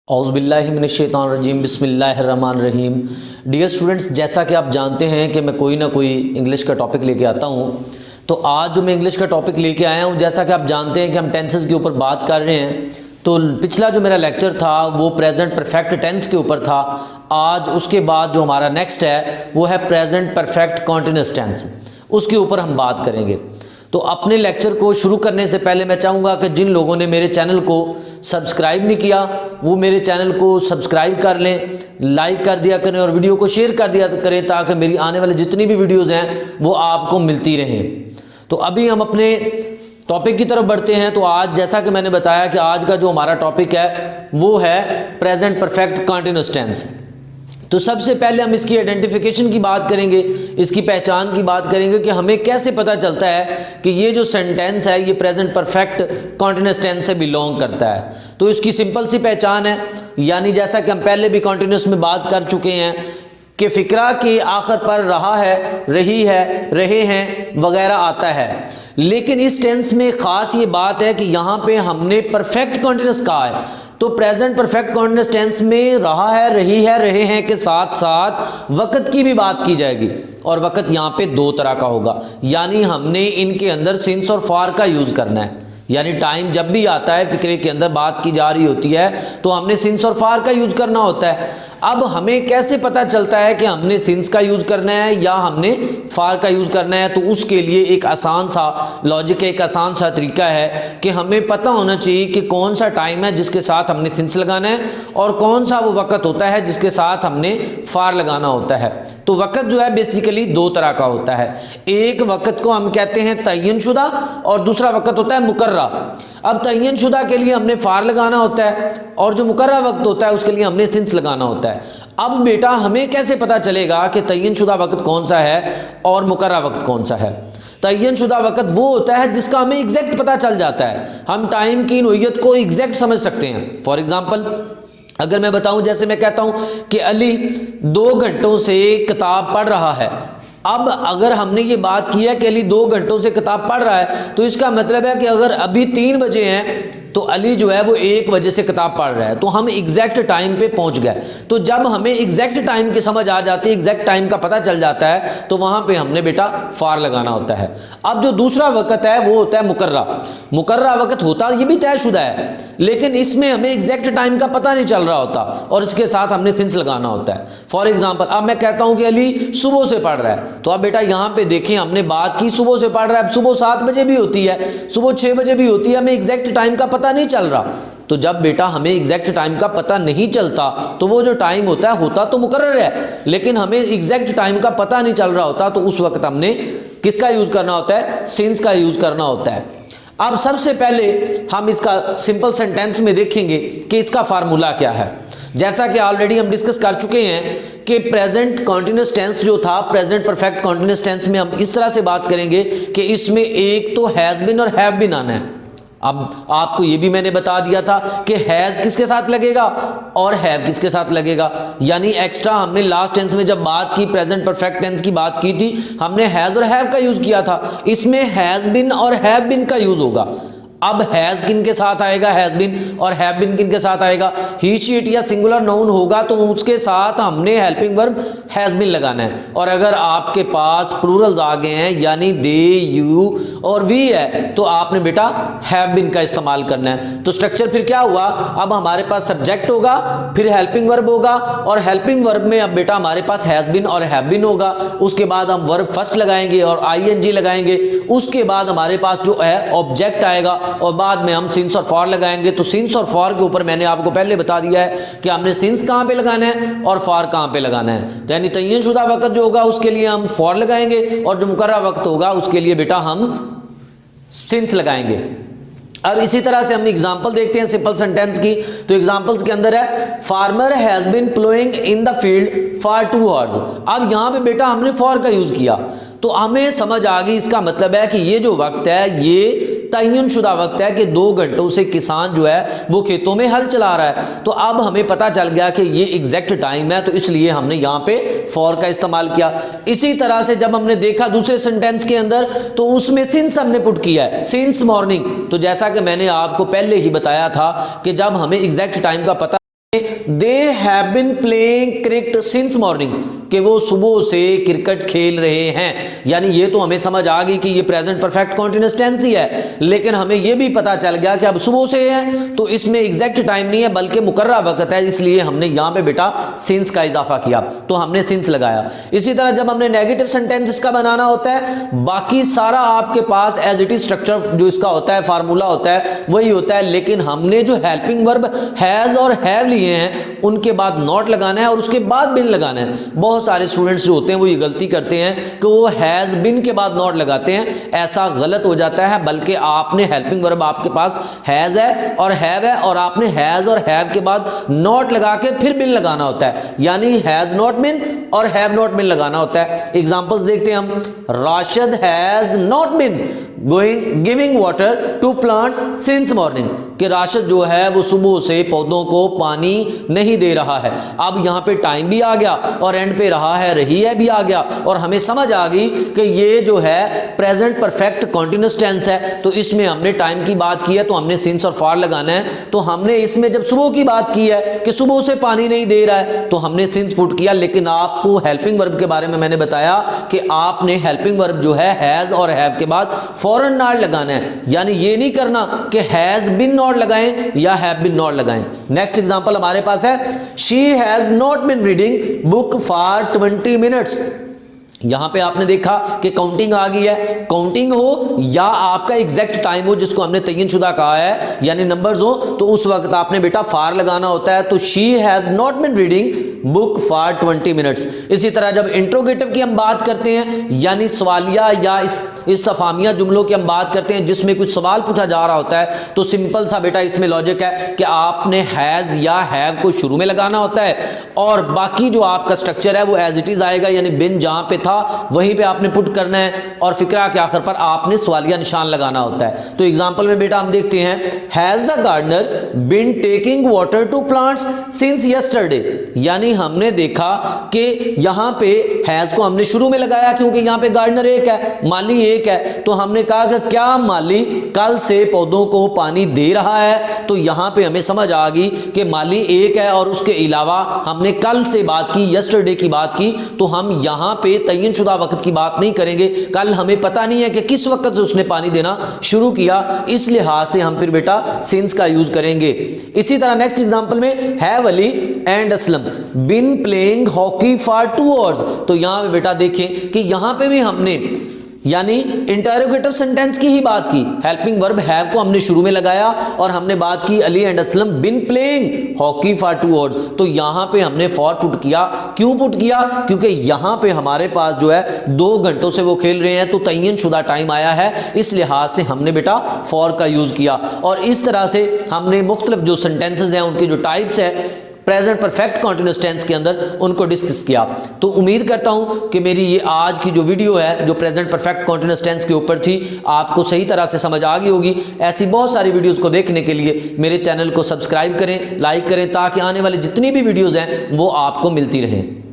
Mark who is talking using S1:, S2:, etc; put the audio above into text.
S1: औज़ुबिल्लाहिमिनश्शैतानिर्रजीम बिस्मिल्लाहिर्रहमानिर्रहीम। Dear students, जैसा कि आप जानते हैं कि मैं कोई ना कोई इंग्लिश का टॉपिक लेके आता हूँ। तो आज जो मैं इंग्लिश का टॉपिक लेके आया हूँ, जैसा कि आप जानते हैं कि हम टेंसेस के ऊपर बात कर रहे हैं। तो पिछला जो मेरा लेक्चर था वो प्रेजेंट परफेक्ट टेंस के ऊपर था। आज उसके बाद जो हमारा नेक्स्ट है वो है प्रेजेंट परफेक्ट कॉन्टिन्यूअस टेंस, उसके ऊपर हम बात करेंगे। तो अपने लेक्चर को शुरू करने से पहले मैं चाहूँगा कि जिन लोगों ने मेरे चैनल को सब्सक्राइब नहीं किया वो मेरे चैनल को सब्सक्राइब कर लें, लाइक कर दिया करें और वीडियो को शेयर कर दिया करें ताकि मेरी आने वाली जितनी भी वीडियोज़ हैं वो आपको मिलती रहें। तो अभी हम अपने टॉपिक की तरफ बढ़ते हैं। तो आज जैसा कि मैंने बताया कि आज का जो हमारा टॉपिक है वो है प्रेजेंट परफेक्ट कॉन्टिन्यूअस टेंस। तो सबसे पहले हम इसकी आइडेंटिफिकेशन की बात करेंगे, इसकी पहचान की बात करेंगे कि हमें कैसे पता चलता है कि ये जो सेंटेंस है ये प्रेजेंट परफेक्ट कॉन्टिन्यूअस टेंस से बिलोंग करता है। तो इसकी सिंपल सी पहचान है, यानी जैसा कि हम पहले भी कॉन्टिन्यूअस में बात कर चुके हैं कि फ़िक्रा के आखिर पर रहा है, रही है, रहे हैं वगैरह आता है। लेकिन इस टेंस में ख़ास ये बात है कि यहाँ पे हमने परफेक्ट कॉन्टिन्यूअस कहा है। तो प्रेजेंट परफेक्ट कॉन्टिन्यूअस टेंस में रहा है, रही है, रहे हैं के साथ साथ वक़्त की भी बात की जाएगी। और वक़्त यहाँ पे दो तरह का होगा, यानी हमने इनके अंदर सिंस और फॉर का यूज़ करना है। यानी टाइम जब भी आता है, फ़िक्रे के अंदर बात की जा रही होती है तो हमने सिंस और फॉर का यूज़ करना होता है। अब हमें कैसे पता चलता है कि हमने सिंस का यूज़ करना है या हमने फॉर का यूज़ करना है? तो उसके लिए एक आसान सा लॉजिक है, एक आसान सा तरीका है कि हमें पता होना चाहिए कि कौन सा टाइम है जिसके साथ हमने सिंस लगाना है और कौन सा वो वक़्त होता है जिसके साथ हमने फॉर लगाना होता है। तो वक़्त जो है बेसिकली दो तरह का होता है। एक वक़्त को हम कहते हैं तय्यन शुदा और दूसरा वक़्त होता है मुकर्रा। अब तय्यन शुदा के लिए हमने फॉर लगाना होता है और जो मुकर्रा वक्त होता है उसके लिए हमने सिंस लगाना होता है। अब बेटा हमें कैसे पता चलेगा कि तय्यन शुदा वक्त कौन सा है और मुकर्रा वक्त कौन सा है? तय्यन शुदा वक्त वो होता है जिसका हमें एग्जैक्ट पता चल जाता है, हम टाइम की नोयत को एग्जैक्ट समझ सकते हैं। फॉर एग्जाम्पल अगर मैं बताऊं, जैसे मैं कहता हूं कि अली 2 घंटों से किताब पढ़ रहा है। अब अगर हमने ये बात की है कि अली 2 घंटों से किताब पढ़ रहा है तो इसका मतलब है कि अगर अभी 3 बजे हैं तो अली जो है वो 1 बजे से किताब पढ़ रहा है। तो हम एग्जैक्ट टाइम पे पहुंच गए। तो जब हमें एग्जैक्ट टाइम की समझ आ जाती है, एग्जैक्ट टाइम का पता चल जाता है, तो वहां पे हमने बेटा फॉर लगाना होता है। अब जो दूसरा वक़्त है वो होता है मुकर्रा। मुकर्रा वक़्त होता ये भी तयशुदा है, लेकिन इसमें हमें एग्जैक्ट टाइम का पता नहीं चल रहा होता और इसके साथ हमने सिंस लगाना होता है। फॉर एग्जाम्पल अब मैं कहता हूँ कि अली सुबह से पढ़ रहा है, तो अब बेटा यहाँ पे देखें हमने बात की सुबह से पढ़ रहा है। सुबह 7 बजे भी होती है, सुबह 6 बजे भी होती है, हमें एग्जैक्ट टाइम का पता नहीं चल रहा। तो जब बेटा हमें एग्जैक्ट टाइम का पता नहीं चलता तो वो जो टाइम होता तो मुकर्रर है, लेकिन हमें एग्जैक्ट टाइम का पता नहीं चल रहा होता, तो उस वक्त हमने किसका यूज करना होता है? सिंस का यूज करना होता है। अब सबसे पहले हम इसका सिंपल सेंटेंस में देखेंगे कि इसका फार्मूला क्या है। जैसा कि ऑलरेडी हम डिस्कस कर चुके हैं कि प्रेजेंट कॉन्टिन्यूअस टेंस जो था, प्रेजेंट परफेक्ट कॉन्टिन्यूअस टेंस में हम इस तरह से बात करेंगे कि इसमें एक तो हैज बीन और हैव बीन आना है। अब आपको ये भी मैंने बता दिया था कि हैज किसके साथ लगेगा और हैव किसके साथ लगेगा, यानी एक्स्ट्रा हमने लास्ट टेंस में जब बात की, प्रेजेंट परफेक्ट टेंस की बात की थी, हमने हैज और हैव का यूज किया था। इसमें हैज बिन और हैव बिन का यूज होगा। अब हैज किन के साथ आएगा? हैज बिन और हैव बिन किन के साथ आएगा? ही शी इट या सिंगुलर नाउन होगा तो उसके साथ हमने हेल्पिंग वर्ब हैज बिन लगाना है। और अगर आपके पास प्लूरल्स आ गए हैं यानी दे, यू और वी है, तो आपने बेटा हैव बिन का इस्तेमाल करना है। तो स्ट्रक्चर फिर क्या हुआ? अब हमारे पास सब्जेक्ट होगा, फिर हेल्पिंग वर्ब होगा और हेल्पिंग वर्ब में अब बेटा हमारे पास हैज बिन और हैव बिन होगा। उसके बाद हम वर्ब फर्स्ट लगाएंगे और आईएनजी लगाएंगे। उसके बाद हमारे पास जो है ऑब्जेक्ट आएगा और बाद में हम सिंस और फॉर लगाएंगे। तो सिंस और फॉर के ऊपर मैंने आपको पहले बता दिया है कि हमने सिंस कहाँ पे लगाना है और फॉर कहाँ पे लगाना है। तो यानी तय्यन शुदा वक़्त जो होगा उसके लिए हम फॉर लगाएंगे और जो मुकर्रर वक्त होगा उसके लिए बेटा हम सिंस लगाएंगे। अब इसी तरह से हम एग्जांपल देखते हैं सिंपल सेंटेंस की। तो एग्जांपल्स के अंदर है farmer has been ploughing in the field for 2 hours. अब यहाँ पे बेटा हमने फॉर का यूज किया तो हमें समझ आ गई, इसका मतलब है कि ये जो वक्त है ये तय्युन शुदा वक्त है कि 2 घंटों से किसान जो है वो खेतों में हल चला रहा है। तो अब हमें पता चल गया कि ये एग्जैक्ट टाइम है, तो इसलिए हमने यहाँ पे फॉर का इस्तेमाल किया। इसी तरह से जब हमने देखा दूसरे सेंटेंस के अंदर तो उसमें सिंस हमने पुट किया है, सिंस मॉर्निंग। तो जैसा कि मैंने आपको पहले ही बताया था कि जब हमें एग्जैक्ट टाइम का पता they have been playing cricket since morning, कि वो सुबह से क्रिकेट खेल रहे हैं। यानी ये तो हमें समझ आ गई कि ये प्रेजेंट परफेक्ट कंटीन्यूअस टेंस ही है, लेकिन हमें ये भी पता चल गया कि अब सुबह से है तो इसमें एग्जैक्ट टाइम नहीं है बल्कि मुकर्रर वक्त है, इसलिए हमने यहां पे बेटा सिंस का इजाफा किया, तो हमने सिंस लगाया। इसी तरह जब हमने नेगेटिव सेंटेंसेस का बनाना होता है, बाकी सारा आपके पास एज इट इज स्ट्रक्चर जो इसका होता है, फार्मूला होता है, वही होता है, लेकिन हमने जो हेल्पिंग वर्ब हैज और हैव लिए हैं उनके बाद नॉट लगाना है और उसके बाद बिन लगाना है। बहुत सारे स्टूडेंट्स जो होते हैं वो ये गलती करते हैं कि वो हैज बिन के बाद नॉट लगाते हैं, ऐसा गलत हो जाता है, बल्कि आपने हेल्पिंग वर्ब आपके पास हैज है और हैव है और आपने हैज और हैव के बाद नॉट लगा के फिर बिन लगाना होता है, यानी हैज नॉट बिन और हैव नॉट बिन लगाना होता है। एग्जांपल्स देखते हैं हम। Rashid has not been giving water to plants since morning, कि राशिद जो है वो सुबह से पौधों को पानी नहीं दे रहा है। अब यहाँ पे टाइम भी आ गया और एंड पे रहा है, रही है भी आ गया, और हमें समझ आ गई कि ये जो है प्रेजेंट परफेक्ट कॉन्टिन्यूअस टेंस है, तो इसमें हमने टाइम की बात की है तो हमने सिंस और फॉर लगाना है। तो हमने इसमें जब सुबह की बात की है कि सुबह से पानी नहीं दे रहा है तो हमने सिंस पुट किया, लेकिन आपको हेल्पिंग वर्ब के बारे में मैंने बताया कि आपने हेल्पिंग वर्ब जो है हैज और हैव के बाद फौरन नॉट लगाना है, यानी ये नहीं करना कि हैज बिन नॉट लगाएं या हैव बिन नॉट लगाएं। नेक्स्ट एग्जांपल हमारे पास है, she has not been reading book for 20 minutes. यहां पे आपने देखा कि काउंटिंग आ गई है, काउंटिंग हो या आपका एग्जैक्ट टाइम हो जिसको हमने तय्यनशुदा कहा है, यानी नंबर्स हो, तो उस वक्त आपने बेटा फार लगाना होता है। तो she has not been reading book for 20 minutes. इसी तरह जब इंट्रोगेटिव की हम बात करते हैं, यानी सवालिया या इस्तफामिया जुमलों की हम बात करते हैं जिसमें कुछ सवाल पूछा जा रहा होता है, तो सिंपल सा बेटा इसमें लॉजिक है कि आपने हैज या हैव को शुरू में लगाना होता है और बाकी जो आपका स्ट्रक्चर है वो एज इट इज आएगा, यानी बिन जहां पे था वहीं पे आपने पुट करना है और फिक्रा के आखिर पर आपने सवालिया निशान लगाना होता है। तो एग्जांपल में बेटा हम देखते हैं, has the gardener been taking water to plants since yesterday, यानी हमने देखा कि यहां पे हैज को हमने शुरू में लगाया क्योंकि यहां पे गार्डनर एक है, माली एक है, तो हमने कहा कि क्या माली कल से पौधों को पानी दे रहा है, तो यहां पे हमें समझ आ गई कि माली एक है और उसके अलावा हमने कल से बात की, यस्टरडे की बात की, तो हम यहां पे तय्यनशुदा वक्त की बात नहीं करेंगे, कल हमें पता नहीं है कि किस वक्त से उसने पानी देना शुरू किया, इस लिहाज से हम फिर बेटा सिंस का यूज करेंगे। इसी तरह नेक्स्ट एग्जांपल में, have Ali and Aslam been playing hockey for 2 hours, तो यहां पे बेटा देखें कि यहां पे भी हमने यानी इंटरोगेटिव सेंटेंस की ही बात की, हेल्पिंग वर्ब हैव को हमने शुरू में लगाया और हमने बात की Ali and Aslam been playing hockey for 2 hours, तो यहां पे हमने फॉर पुट किया। क्यों पुट किया? क्योंकि यहां पे हमारे पास जो है 2 घंटों से वो खेल रहे हैं, तो तय्यनशुदा टाइम आया है, इस लिहाज से हमने बेटा फॉर का यूज किया। और इस तरह से हमने मुख्तलिफ जो सेंटेंसेज हैं उनके जो टाइप्स हैं प्रेजेंट परफेक्ट कॉन्टिन्यूअस टेंस के अंदर उनको डिस्कस किया। तो उम्मीद करता हूं कि मेरी ये आज की जो वीडियो है जो प्रेजेंट परफेक्ट कॉन्टिन्यूअस टेंस के ऊपर थी आपको सही तरह से समझ आ गई होगी। ऐसी बहुत सारी वीडियोस को देखने के लिए मेरे चैनल को सब्सक्राइब करें, लाइक करें, ताकि आने वाली जितनी भी वीडियोस हैं वो आपको मिलती रहें।